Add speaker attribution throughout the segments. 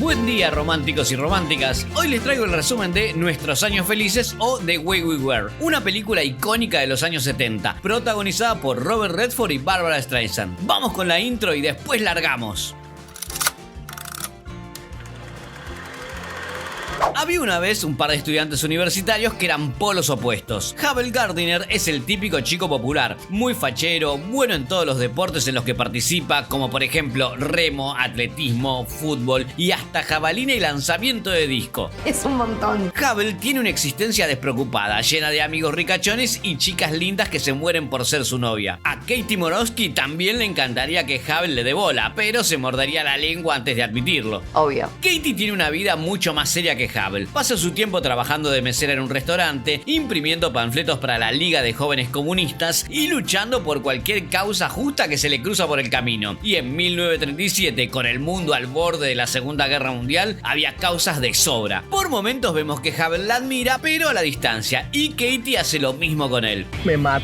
Speaker 1: Buen día, románticos y románticas. Hoy les traigo el resumen de Nuestros Años Felices o The Way We Were, una película icónica de los años 70, protagonizada por Robert Redford y Barbara Streisand. Vamos con la intro y después largamos. Había una vez un par de estudiantes universitarios que eran polos opuestos. Havel Gardiner es el típico chico popular, muy fachero, bueno en todos los deportes en los que participa, como por ejemplo remo, atletismo, fútbol y hasta jabalina y lanzamiento de disco.
Speaker 2: Es un montón.
Speaker 1: Havel tiene una existencia despreocupada, llena de amigos ricachones y chicas lindas que se mueren por ser su novia. A Katie Morosky también le encantaría que Havel le dé bola, pero se mordería la lengua antes de admitirlo.
Speaker 2: Obvio.
Speaker 1: Katie tiene una vida mucho más seria que Havel. Pasa su tiempo trabajando de mesera en un restaurante, imprimiendo panfletos para la Liga de Jóvenes Comunistas y luchando por cualquier causa justa que se le cruza por el camino. Y en 1937, con el mundo al borde de la Segunda Guerra Mundial, había causas de sobra. Por momentos vemos que Havel la admira, pero a la distancia, y Katie hace lo mismo con él.
Speaker 3: Me mata.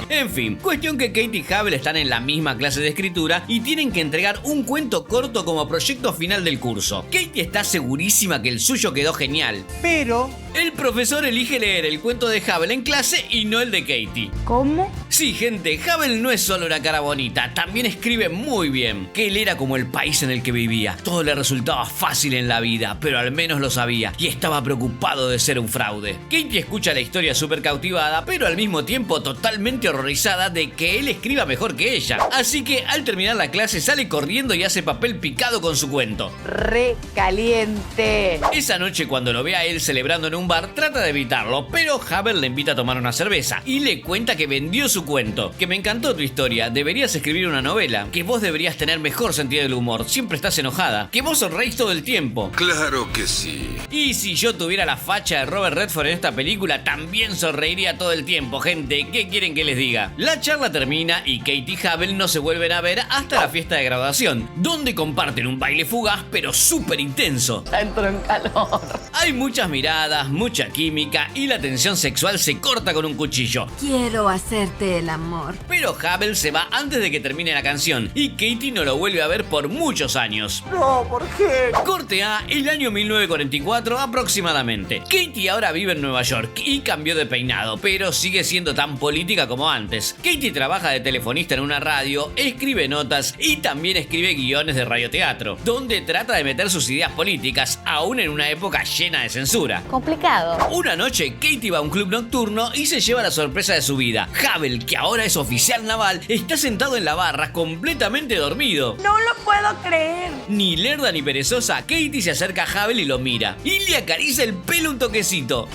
Speaker 1: En fin, cuestión que Katie y Havel están en la misma clase de escritura y tienen que entregar un cuento corto como proyecto final del curso. Katie está segurísima que el suyo quedó genial,
Speaker 3: Pero
Speaker 1: el profesor elige leer el cuento de Havel en clase y no el de Katie.
Speaker 2: ¿Cómo?
Speaker 1: Sí, gente, Havel no es solo una cara bonita, también escribe muy bien. Que él era como el país en el que vivía. Todo le resultaba fácil en la vida, pero al menos lo sabía y estaba preocupado de ser un fraude. Katie escucha la historia súper cautivada, pero al mismo tiempo totalmente horrorizada de que él escriba mejor que ella. Así que al terminar la clase sale corriendo y hace papel picado con su cuento.
Speaker 2: Re caliente.
Speaker 1: Esa noche, cuando lo ve a él celebrando en un bar, trata de evitarlo, pero Havel le invita a tomar una cerveza y le cuenta que vendió su cuento. Que me encantó tu historia, deberías escribir una novela. Que vos deberías tener mejor sentido del humor, siempre estás enojada. Que vos sonreís todo el tiempo.
Speaker 4: Claro que sí.
Speaker 1: Y si yo tuviera la facha de Robert Redford en esta película, también sonreiría todo el tiempo, gente. ¿Qué quieren que les diga? La charla termina y Katie y Havel no se vuelven a ver hasta la fiesta de graduación, donde comparten un baile fugaz pero súper intenso.
Speaker 2: Ya entró en calor.
Speaker 1: Hay muchas miradas, mucha química y la tensión sexual se corta con un cuchillo.
Speaker 5: Quiero hacerte el amor.
Speaker 1: Pero Havel se va antes de que termine la canción y Katie no lo vuelve a ver por muchos años.
Speaker 3: no, ¿por qué?
Speaker 1: Corte A, el año 1944 aproximadamente. Katie ahora vive en Nueva York y cambió de peinado, pero sigue siendo tan política como antes. Katie trabaja de telefonista en una radio, escribe notas y también escribe guiones de radioteatro, donde trata de meter sus ideas políticas, aún en una época llena de censura.
Speaker 2: Complicado.
Speaker 1: Una noche, Katie va a un club nocturno y se lleva la sorpresa de su vida. Havel, que ahora es oficial naval, está sentado en la barra completamente dormido.
Speaker 2: No lo puedo creer.
Speaker 1: Ni lerda ni perezosa, Katie se acerca a Havel y lo mira. Y le acaricia el pelo un toquecito.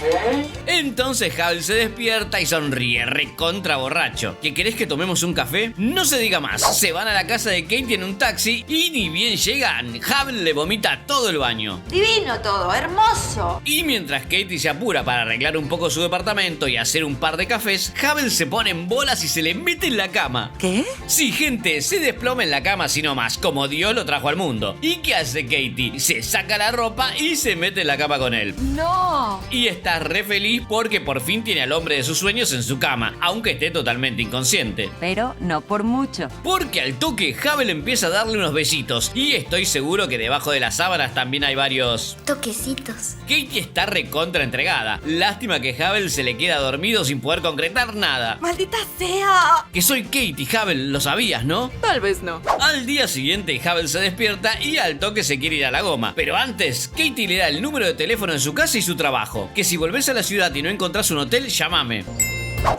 Speaker 1: Entonces Havel se despierta y sonríe, recontra borracho. ¿Que querés que tomemos un café? No se diga más. Se van a la casa de Katie en un taxi y ni bien llegan, Havel le vomita todo el baño.
Speaker 5: Divino todo, hermoso.
Speaker 1: Y mientras Katie se apura para arreglar un poco su departamento y hacer un par de cafés, Havel se pone en bolas y se le mete en la cama.
Speaker 5: ¿Qué?
Speaker 1: Sí, gente, se desploma en la cama así nomás, como Dios lo trajo al mundo. ¿Y qué hace Katie? Se saca la ropa y se mete en la cama con él.
Speaker 5: No.
Speaker 1: Y está re feliz porque por fin tiene al hombre de sus sueños en su cama, aunque esté totalmente inconsciente.
Speaker 5: Pero no por mucho.
Speaker 1: Porque al toque, Havel empieza a darle unos besitos, y estoy seguro que debajo de las sábanas también hay varios
Speaker 6: toquecitos.
Speaker 1: Katie está recontra entregada. Lástima que Havel se le queda dormido sin poder concretar nada.
Speaker 5: ¡Maldita sea!
Speaker 1: Que soy Katie, Havel, lo sabías, ¿no?
Speaker 2: Tal vez no.
Speaker 1: Al día siguiente, Havel se despierta y al toque se quiere ir a la goma. Pero antes, Katie le da el número de teléfono de su casa y su trabajo. Que si volvés a la ciudad y no encontrás un hotel, llámame.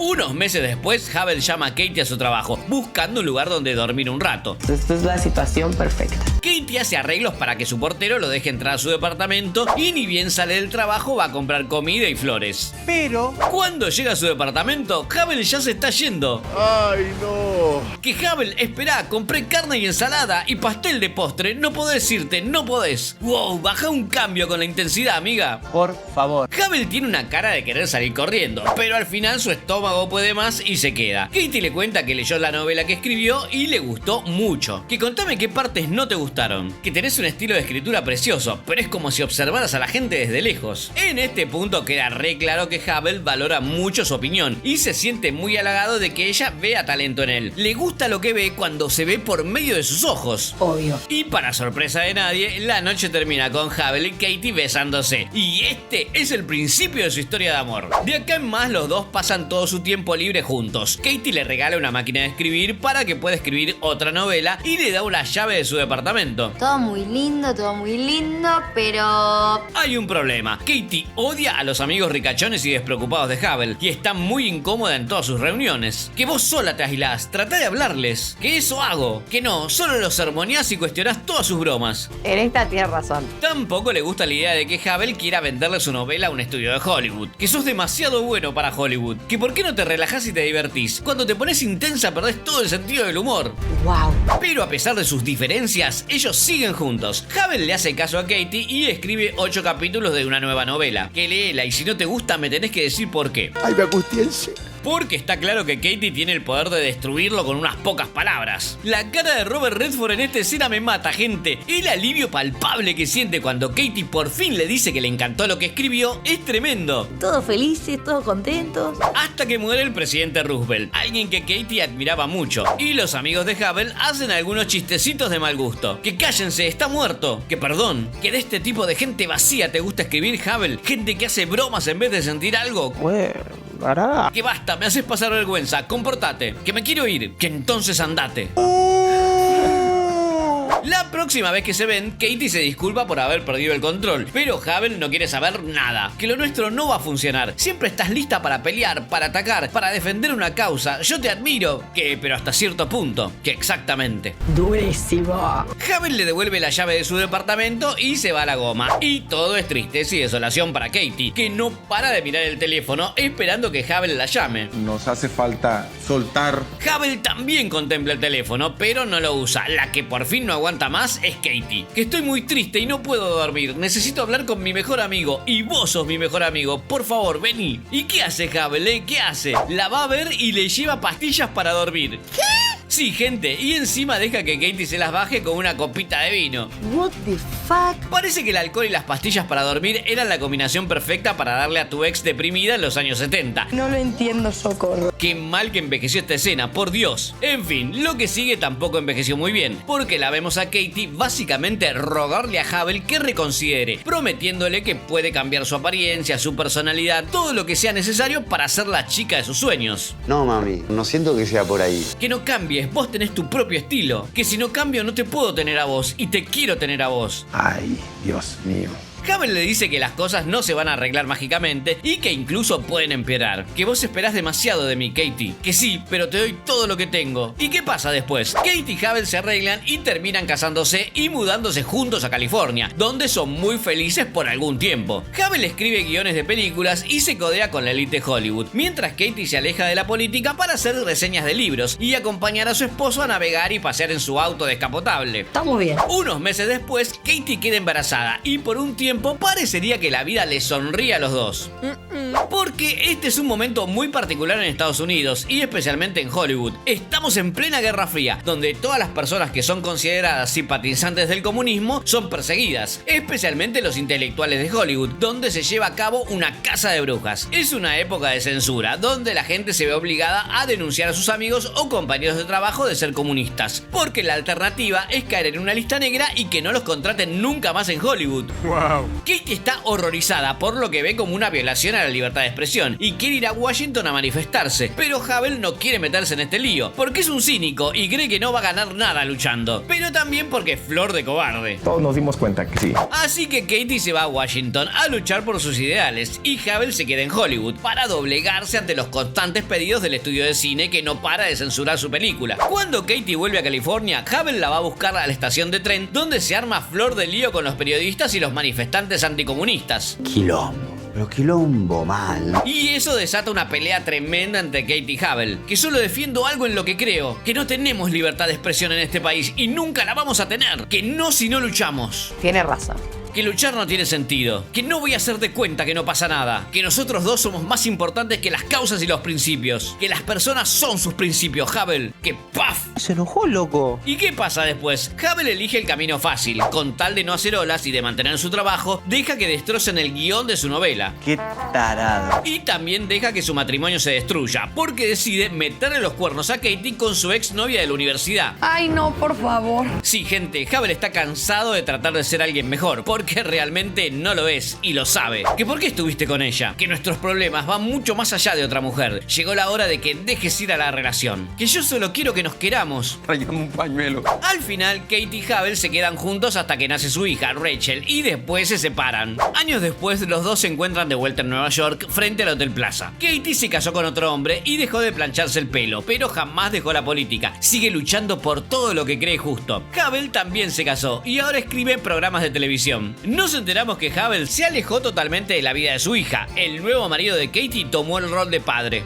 Speaker 1: Unos meses después, Havel llama a Katie a su trabajo, buscando un lugar donde dormir un rato.
Speaker 2: Esta es la situación perfecta.
Speaker 1: Katie hace arreglos para que su portero lo deje entrar a su departamento y ni bien sale del trabajo va a comprar comida y flores.
Speaker 3: Pero
Speaker 1: Cuando llega a su departamento, Havel ya se está yendo.
Speaker 4: ¡Ay, no!
Speaker 1: Que Havel, esperá, compré carne y ensalada y pastel de postre, no podés irte, no podés. Wow, baja un cambio con la intensidad, amiga.
Speaker 3: por favor.
Speaker 1: Havel tiene una cara de querer salir corriendo, pero al final su estómago puede más y se queda. Katie le cuenta que leyó la novela que escribió y le gustó mucho. Que contame qué partes no te gustaron gustaron. Que tenés un estilo de escritura precioso, pero es como si observaras a la gente desde lejos. En este punto queda re claro que Havel valora mucho su opinión y se siente muy halagado de que ella vea talento en él. Le gusta lo que ve cuando se ve por medio de sus ojos.
Speaker 2: Obvio.
Speaker 1: Y para sorpresa de nadie, la noche termina con Havel y Katie besándose. Y este es el principio de su historia de amor. De acá en más, los dos pasan todo su tiempo libre juntos. Katie le regala una máquina de escribir para que pueda escribir otra novela y le da una llave de su departamento.
Speaker 6: Todo muy lindo, pero...
Speaker 1: Hay un problema. Katie odia a los amigos ricachones y despreocupados de Havel y está muy incómoda en todas sus reuniones. Que vos sola te aislás, tratá de hablarles. Que eso hago. Que no, solo los sermoneás y cuestionás todas sus bromas.
Speaker 2: En esta tienes razón.
Speaker 1: Tampoco le gusta la idea de que Havel quiera venderle su novela a un estudio de Hollywood. Que sos demasiado bueno para Hollywood. Que por qué no te relajás y te divertís. Cuando te pones intensa perdés todo el sentido del humor.
Speaker 2: Wow.
Speaker 1: Pero a pesar de sus diferencias, ellos siguen juntos. Havel le hace caso a Katie y escribe 8 capítulos de una nueva novela. Que léela y si no te gusta me tenés que decir por qué.
Speaker 4: Ay, me angustié en serio.
Speaker 1: Porque está claro que Katie tiene el poder de destruirlo con unas pocas palabras. La cara de Robert Redford en esta escena me mata, gente. El alivio palpable que siente cuando Katie por fin le dice que le encantó lo que escribió es tremendo.
Speaker 2: Todos felices, todos contentos.
Speaker 1: Hasta que muere el presidente Roosevelt, alguien que Katie admiraba mucho. Y los amigos de Havel hacen algunos chistecitos de mal gusto. Que cállense, está muerto. Que perdón. Que de este tipo de gente vacía te gusta escribir, Havel. Gente que hace bromas en vez de sentir algo.
Speaker 3: Bueno, pará.
Speaker 1: Que basta, me haces pasar vergüenza, comportate. Que me quiero ir, que entonces andate. La próxima vez que se ven, Katie se disculpa por haber perdido el control, pero Havel no quiere saber nada, que lo nuestro no va a funcionar. Siempre estás lista para pelear, para atacar, para defender una causa. Yo te admiro, pero hasta cierto punto, que exactamente.
Speaker 2: Durísimo.
Speaker 1: Havel le devuelve la llave de su departamento y se va a la goma. Y todo es tristeza y desolación para Katie, que no para de mirar el teléfono esperando que Havel la llame.
Speaker 7: Nos hace falta soltar.
Speaker 1: Havel también contempla el teléfono, pero no lo usa. La que por fin no aguanta más es Katie. Que estoy muy triste y no puedo dormir. Necesito hablar con mi mejor amigo. Y vos sos mi mejor amigo. Por favor, vení. ¿Y qué hace Havel, ¿Qué hace? La va a ver y le lleva pastillas para dormir. ¿Qué? Sí, gente, y encima deja que Katie se las baje con una copita de vino.
Speaker 2: What the fuck?
Speaker 1: Parece que el alcohol y las pastillas para dormir eran la combinación perfecta para darle a tu ex deprimida en los años 70.
Speaker 2: No lo entiendo, socorro.
Speaker 1: Qué mal que envejeció esta escena, por Dios. En fin, lo que sigue tampoco envejeció muy bien, porque la vemos a Katie básicamente rogarle a Havel que reconsidere, prometiéndole que puede cambiar su apariencia, su personalidad, todo lo que sea necesario para ser la chica de sus sueños.
Speaker 8: No, mami, no siento que sea por ahí.
Speaker 1: Que no cambies, vos tenés tu propio estilo. Que si no cambio no te puedo tener a vos y te quiero tener a vos.
Speaker 7: Ay, Dios mío.
Speaker 1: Havel le dice que las cosas no se van a arreglar mágicamente y que incluso pueden empeorar. Que vos esperás demasiado de mí, Katie. Que sí, pero te doy todo lo que tengo. ¿Y qué pasa después? Katie y Havel se arreglan y terminan casándose y mudándose juntos a California, donde son muy felices por algún tiempo. Havel escribe guiones de películas y se codea con la élite de Hollywood, mientras Katie se aleja de la política para hacer reseñas de libros y acompañar a su esposo a navegar y pasear en su auto descapotable.
Speaker 2: Está muy bien.
Speaker 1: Unos meses después, Katie queda embarazada y por un tiempo parecería que la vida les sonríe a los dos. Porque este es un momento muy particular en Estados Unidos y especialmente en Hollywood. Estamos en plena Guerra Fría, donde todas las personas que son consideradas simpatizantes del comunismo son perseguidas, especialmente los intelectuales de Hollywood, donde se lleva a cabo una caza de brujas. Es una época de censura, donde la gente se ve obligada a denunciar a sus amigos o compañeros de trabajo de ser comunistas, porque la alternativa es caer en una lista negra y que no los contraten nunca más en Hollywood.
Speaker 4: Wow.
Speaker 1: Katie está horrorizada por lo que ve como una violación a la libertad de expresión y quiere ir a Washington a manifestarse, pero Havel no quiere meterse en este lío, porque es un cínico y cree que no va a ganar nada luchando, pero también porque es flor de cobarde.
Speaker 7: Todos nos dimos cuenta que sí.
Speaker 1: Así que Katie se va a Washington a luchar por sus ideales y Havel se queda en Hollywood para doblegarse ante los constantes pedidos del estudio de cine que no para de censurar su película. Cuando Katie vuelve a California, Havel la va a buscar a la estación de tren, donde se arma flor de lío con los periodistas y los manifestantes anticomunistas.
Speaker 8: Pero quilombo mal.
Speaker 1: Y eso desata una pelea tremenda entre Katie y Havel, que solo defiendo algo en lo que creo, que no tenemos libertad de expresión en este país y nunca la vamos a tener, que no si no luchamos.
Speaker 2: Tiene razón.
Speaker 1: que luchar no tiene sentido, que no voy a hacerte cuenta que no pasa nada, que nosotros dos somos más importantes que las causas y los principios, que las personas son sus principios, Havel, que ¡paf!
Speaker 3: Se enojó, loco.
Speaker 1: ¿Y qué pasa después? Havel elige el camino fácil, con tal de no hacer olas y de mantener su trabajo, deja que destrocen el guión de su novela.
Speaker 3: Qué tarado.
Speaker 1: Y también deja que su matrimonio se destruya, porque decide meterle los cuernos a Katie con su ex novia de la universidad.
Speaker 2: Ay, no, por favor.
Speaker 1: Sí, gente, Havel está cansado de tratar de ser alguien mejor, porque realmente no lo es, y lo sabe. ¿Que por qué estuviste con ella? Que nuestros problemas van mucho más allá de otra mujer. Llegó la hora de que dejes ir a la relación. Que yo solo quiero que nos queramos.
Speaker 3: Trayame un pañuelo.
Speaker 1: Al final, Kate y Havel se quedan juntos hasta que nace su hija, Rachel, y después se separan. Años después, los dos se encuentran de vuelta en Nueva York, frente al Hotel Plaza. Katie se casó con otro hombre y dejó de plancharse el pelo, pero jamás dejó la política. Sigue luchando por todo lo que cree justo. Havel también se casó y ahora escribe programas de televisión. Nos enteramos que Havel se alejó totalmente de la vida de su hija. El nuevo marido de Katie tomó el rol de padre.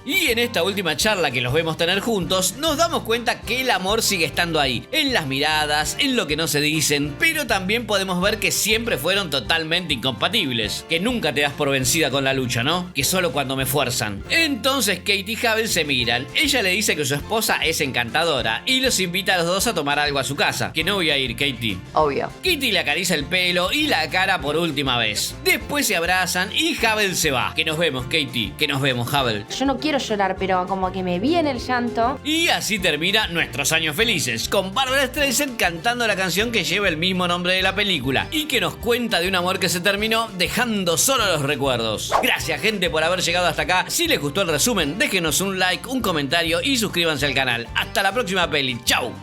Speaker 1: Y en esta última charla que los vemos tener juntos, nos damos cuenta que el amor sigue estando ahí, en las miradas, en lo que no se dicen, pero también podemos ver que siempre fueron totalmente incompatibles, que nunca te das por vencida con la lucha, ¿no? Que solo cuando me fuerzan. Entonces Kate y Havel se miran, ella le dice que su esposa es encantadora y los invita a los dos a tomar algo a su casa, que no voy a ir, Katie.
Speaker 2: Obvio.
Speaker 1: Katie le acaricia el pelo y la cara por última vez. Después se abrazan y Havel se va. Que nos vemos, Katie, que nos vemos, Havel.
Speaker 9: Yo no quiero llorar, pero como que me viene el llanto.
Speaker 1: Y así termina Nuestros Años Felices, con Barbra Streisand cantando la canción que lleva el mismo nombre de la película y que nos cuenta de un amor que se terminó dejando solo los recuerdos. Gracias, gente, por haber llegado hasta acá. Si les gustó el resumen, déjenos un like, un comentario y suscríbanse al canal. Hasta la próxima peli. ¡Chau!